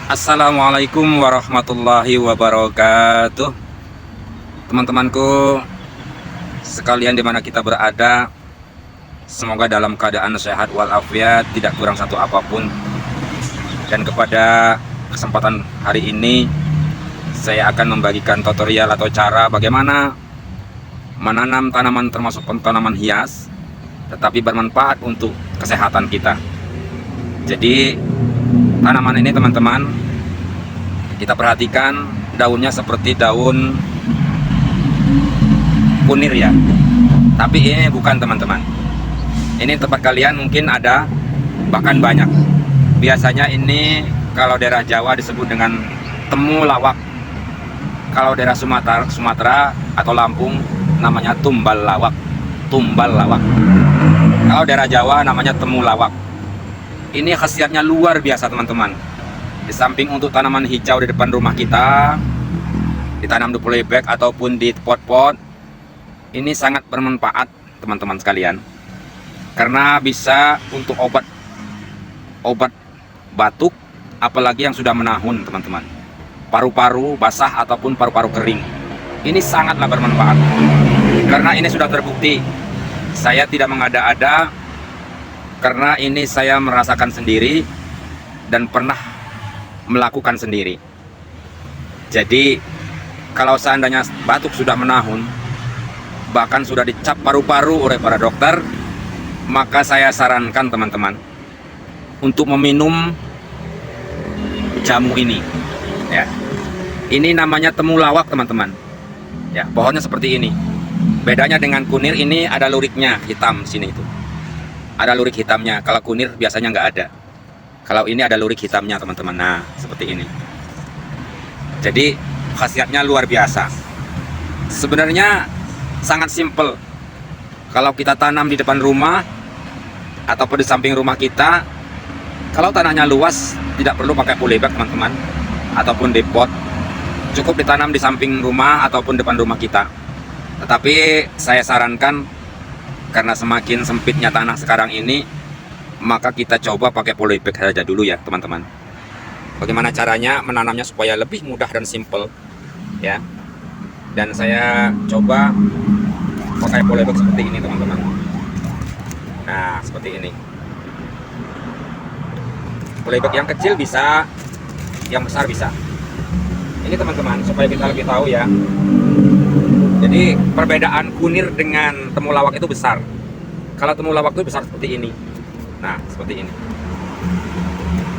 Assalamualaikum warahmatullahi wabarakatuh. Teman-temanku sekalian dimana kita berada, semoga dalam keadaan sehat walafiat, tidak kurang satu apapun. Dan kepada kesempatan hari ini, saya akan membagikan tutorial atau cara bagaimana menanam tanaman termasuk tanaman hias, tetapi bermanfaat untuk kesehatan kita. Jadi tanaman ini teman-teman, kita perhatikan daunnya seperti daun kunir ya. Tapi ini bukan teman-teman. Ini tempat kalian mungkin ada, bahkan banyak. Biasanya ini kalau daerah Jawa disebut dengan temulawak. Kalau daerah Sumatera atau Lampung namanya tumbal lawak. Tumbal lawak. Kalau daerah Jawa namanya temulawak. Ini khasiatnya luar biasa teman-teman. Di samping untuk tanaman hijau di depan rumah kita, ditanam di polybag ataupun di pot-pot, ini sangat bermanfaat teman-teman sekalian. Karena bisa untuk obat batuk, apalagi yang sudah menahun teman-teman. Paru-paru basah ataupun paru-paru kering. Ini sangatlah bermanfaat. Karena ini sudah terbukti. Saya tidak mengada-ada, karena ini saya merasakan sendiri dan pernah melakukan sendiri. Jadi kalau seandainya batuk sudah menahun, bahkan sudah dicap paru-paru oleh para dokter, maka saya sarankan teman-teman untuk meminum jamu ini ya. Ini namanya temulawak teman-teman ya. Pohonnya seperti ini. Bedanya dengan kunir, ini ada luriknya hitam sini itu. Ada lurik hitamnya. Kalau kunir biasanya nggak ada. Kalau ini ada lurik hitamnya teman-teman. Nah seperti ini. Jadi khasiatnya luar biasa. Sebenarnya sangat simple. Kalau kita tanam di depan rumah ataupun di samping rumah kita, kalau tanahnya luas, tidak perlu pakai polybag teman-teman, ataupun di pot. Cukup ditanam di samping rumah ataupun depan rumah kita. Tetapi saya sarankan, karena semakin sempitnya tanah sekarang ini, maka kita coba pakai polybag saja dulu ya teman-teman. Bagaimana caranya menanamnya supaya lebih mudah dan simple ya. Dan saya coba pakai polybag seperti ini teman-teman. Nah seperti ini. Polybag yang kecil bisa, yang besar bisa. Ini teman-teman supaya kita lebih tahu ya. Jadi perbedaan kunir dengan temulawak itu besar. Kalau temulawak itu besar seperti ini. Nah seperti ini.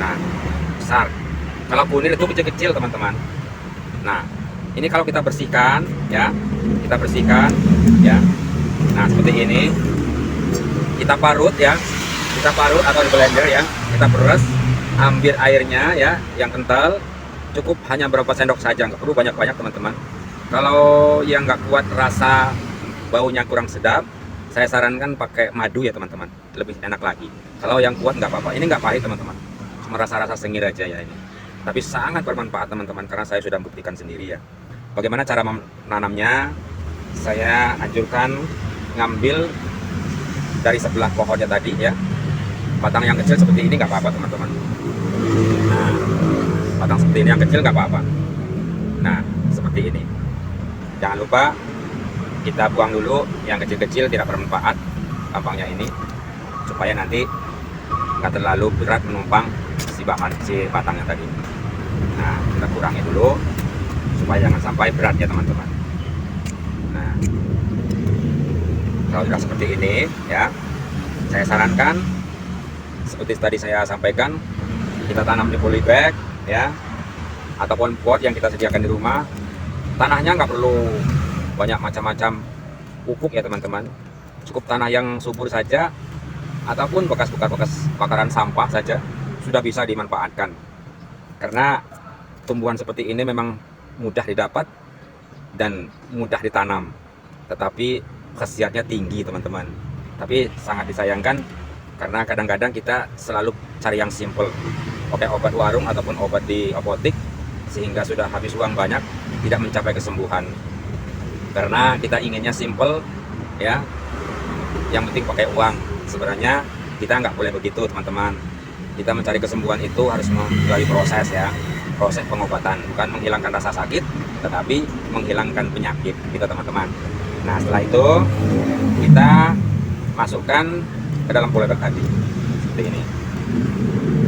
Nah besar. Kalau kunir itu kecil-kecil teman-teman. Nah ini kalau kita bersihkan ya, kita bersihkan ya. Nah seperti ini. Kita parut ya, kita parut atau di blender ya. Kita peres, ambil airnya ya, yang kental. Cukup hanya berapa sendok saja, nggak perlu banyak-banyak teman-teman. Kalau yang nggak kuat rasa baunya kurang sedap, saya sarankan pakai madu ya teman-teman, lebih enak lagi. Kalau yang kuat nggak apa-apa. Ini nggak pahit teman-teman, cuma rasa-rasa sengit aja ya ini. Tapi sangat bermanfaat teman-teman, karena saya sudah membuktikan sendiri ya. Bagaimana cara menanamnya? Saya anjurkan ngambil dari sebelah pohonnya tadi ya. Batang yang kecil seperti ini nggak apa-apa teman-teman. Nah, batang seperti ini yang kecil nggak apa-apa. Nah, seperti ini. Jangan lupa kita buang dulu yang kecil-kecil, tidak bermanfaat tampangnya ini, supaya nanti nggak terlalu berat menumpang si batangnya tadi. Nah kita kurangi dulu supaya jangan sampai berat ya teman-teman. Nah kalau sudah seperti ini ya, saya sarankan seperti tadi saya sampaikan, kita tanam di polybag ya, ataupun pot yang kita sediakan di rumah. Tanahnya nggak perlu banyak macam-macam pupuk ya teman-teman. Cukup tanah yang subur saja, ataupun bekas bakaran sampah saja sudah bisa dimanfaatkan. Karena tumbuhan seperti ini memang mudah didapat dan mudah ditanam, tetapi khasiatnya tinggi teman-teman. Tapi sangat disayangkan karena kadang-kadang kita selalu cari yang simple, pakai obat warung ataupun obat di apotik, sehingga sudah habis uang banyak, tidak mencapai kesembuhan. Karena kita inginnya simple ya, yang penting pakai uang. Sebenarnya kita nggak boleh begitu teman-teman. Kita mencari kesembuhan itu harus melalui proses ya. proses pengobatan, bukan menghilangkan rasa sakit, tetapi menghilangkan penyakit, gitu teman-teman. Nah, setelah itu kita masukkan ke dalam polybag tadi, seperti ini.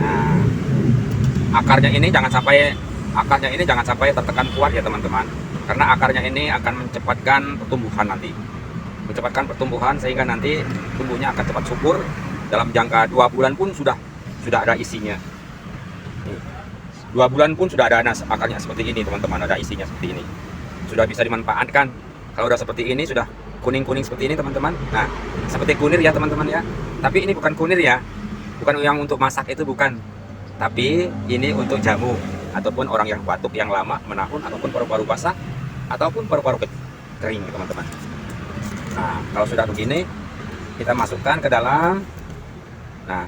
Nah, akarnya ini jangan sampai tertekan kuat ya teman-teman, karena akarnya ini akan mencepatkan pertumbuhan nanti, sehingga nanti tumbuhnya akan cepat subur. Dalam jangka 2 bulan pun sudah ada isinya. 2 bulan pun sudah ada akarnya seperti ini teman-teman, ada isinya seperti ini, sudah bisa dimanfaatkan. Kalau udah seperti ini, sudah kuning-kuning seperti ini teman-teman. Nah, seperti kunir ya teman-teman ya, tapi ini bukan kunir ya, bukan yang untuk masak, itu bukan, tapi ini untuk jamu ataupun orang yang batuk yang lama menahun, ataupun paru-paru basah ataupun paru-paru kering teman-teman. Nah, kalau sudah begini kita masukkan ke dalam. Nah,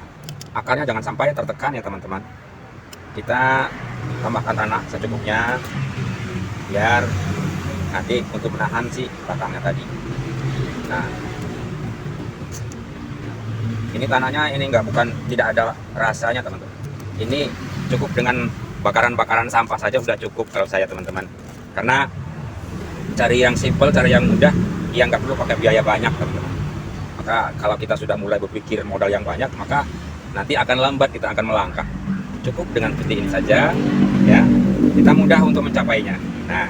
akarnya jangan sampai tertekan ya teman-teman. Kita tambahkan tanah secukupnya biar nanti untuk menahan si batangnya tadi. Nah, ini tanahnya ini tidak ada rasanya teman-teman. Ini cukup dengan bakaran-bakaran sampah saja sudah cukup kalau saya teman-teman. Karena cari yang simple, cari yang mudah, yang nggak perlu pakai biaya banyak teman-teman. Maka kalau kita sudah mulai berpikir modal yang banyak, maka nanti akan lambat kita akan melangkah. Cukup dengan seperti ini saja ya, kita mudah untuk mencapainya. Nah,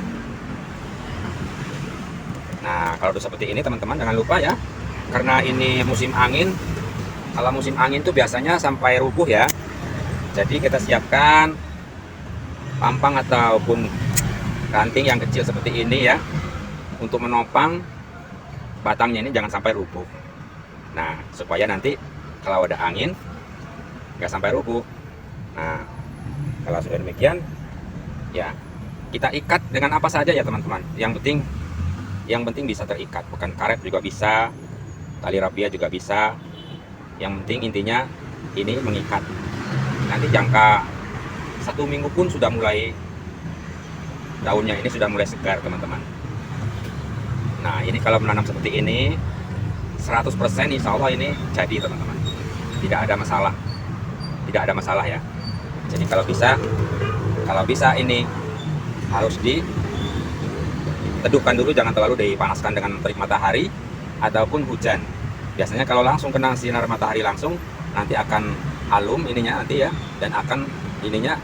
kalau udah seperti ini teman-teman, jangan lupa ya, karena ini musim angin. Kalau musim angin tuh biasanya sampai rubuh ya, jadi kita siapkan pampang ataupun ranting yang kecil seperti ini ya, untuk menopang batangnya ini jangan sampai rubuh. Nah, supaya nanti kalau ada angin nggak sampai rubuh. Nah, kalau sudah demikian ya, kita ikat dengan apa saja ya teman-teman. Yang penting bisa terikat, bukan karet juga bisa, tali rapia juga bisa. Yang penting intinya ini mengikat. Nanti jangka 1 minggu pun sudah mulai, daunnya ini sudah mulai segar teman-teman. Nah, ini kalau menanam seperti ini 100% insya Allah ini jadi teman-teman, tidak ada masalah ya. Jadi kalau bisa ini harus diteduhkan dulu, jangan terlalu dipanaskan dengan terik matahari ataupun hujan. Biasanya kalau langsung kena sinar matahari langsung, nanti akan alum ininya nanti ya, dan akan ininya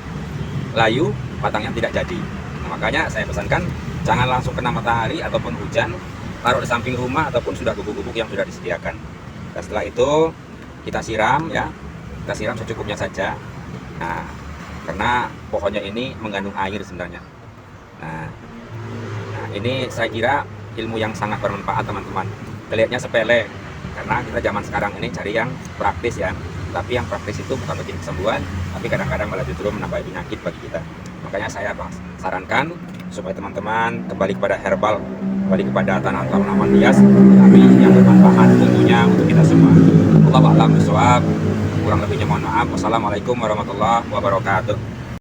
layu, batangnya tidak jadi. Nah, makanya saya pesankan jangan langsung kena matahari ataupun hujan, taruh di samping rumah ataupun sudah gubuk-gubuk yang sudah disediakan. Dan setelah itu kita siram ya, kita siram secukupnya saja. Nah, karena pohonnya ini mengandung air sebenarnya. Nah, ini saya kira ilmu yang sangat bermanfaat teman-teman. Kelihatannya sepele, karena kita zaman sekarang ini cari yang praktis ya. Tapi yang praktis itu bukan bikin kesembuhan, tapi kadang-kadang malah justru menambah penyakit bagi kita. Makanya saya sarankan supaya teman-teman kembali kepada herbal, kembali kepada tanaman hias, tapi yang bermanfaat tentunya untuk kita semua. Wallahu a'lam bishawab. Kurang lebihnya mohon maaf. Wassalamualaikum warahmatullahi wabarakatuh.